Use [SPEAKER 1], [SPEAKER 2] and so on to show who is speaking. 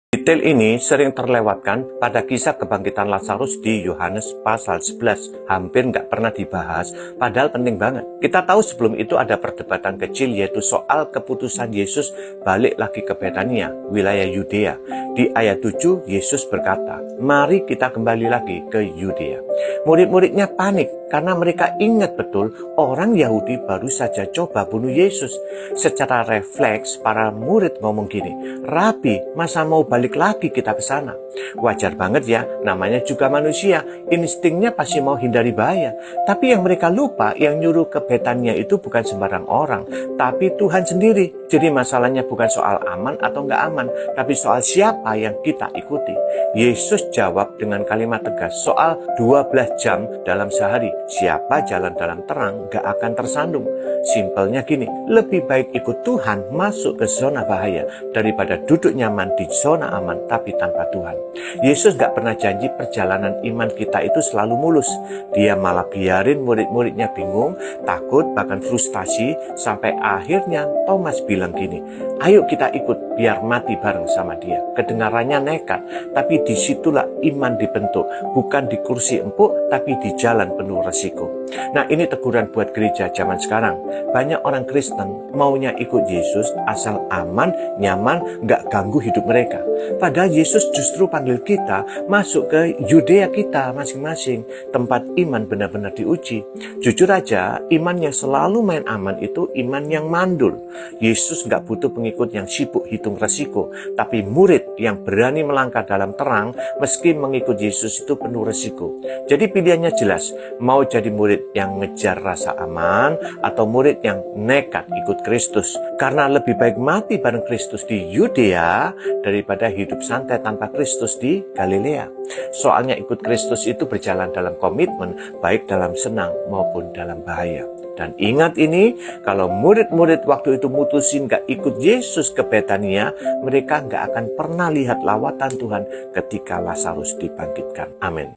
[SPEAKER 1] Detail ini sering terlewatkan pada kisah kebangkitan Lazarus di Yohanes pasal 11. Hampir nggak pernah dibahas, padahal penting banget. Kita tahu sebelum itu ada perdebatan kecil, yaitu soal keputusan Yesus balik lagi ke Betania, wilayah Yudea. Di ayat 7, Yesus berkata, "Mari kita kembali lagi ke Yudea." Murid-muridnya panik karena mereka ingat betul orang Yahudi baru saja coba bunuh Yesus. Secara refleks, para murid ngomong gini, "Rabi, masa mau balik lagi kita ke sana?" Wajar banget ya, namanya juga manusia, instingnya pasti mau hindari bahaya. Tapi yang mereka lupa, yang nyuruh ke Betania itu bukan sembarang orang, tapi Tuhan sendiri. Jadi masalahnya bukan soal aman atau nggak aman, tapi soal siapa yang kita ikuti. Yesus jawab dengan kalimat tegas soal 12 jam dalam sehari. Siapa jalan dalam terang nggak akan tersandung. Simpelnya gini, lebih baik ikut Tuhan masuk ke zona bahaya daripada duduk nyaman di zona aman tapi tanpa Tuhan. Yesus gak pernah janji perjalanan iman kita itu selalu mulus. Dia malah biarin murid-muridnya bingung, takut, bahkan frustasi, sampai akhirnya Thomas bilang gini, "Ayo kita ikut biar mati bareng sama dia." Kedengarannya nekat, tapi disitulah iman dibentuk, bukan di kursi empuk tapi di jalan penuh resiko. Nah, ini teguran buat gereja zaman sekarang. Banyak orang Kristen maunya ikut Yesus asal aman, nyaman, gak ganggu hidup mereka. Padahal Yesus justru panggil kita masuk ke Yudea kita masing-masing, tempat iman benar-benar diuji. Jujur aja, iman yang selalu main aman itu iman yang mandul. Yesus gak butuh pengikut yang sibuk hitung resiko, tapi murid yang berani melangkah dalam terang meski mengikut Yesus itu penuh resiko. Jadi pilihannya jelas, mau jadi murid yang ngejar rasa aman atau murid yang nekat ikut Kristus. Karena lebih baik mati bareng Kristus di Yudea daripada hidup santai tanpa Kristus di Galilea. Soalnya ikut Kristus itu berjalan dalam komitmen, baik dalam senang maupun dalam bahaya. Dan ingat ini, kalau murid-murid waktu itu mutusin gak ikut Yesus ke Betania, mereka gak akan pernah lihat lawatan Tuhan ketika Lazarus dibangkitkan. Amin.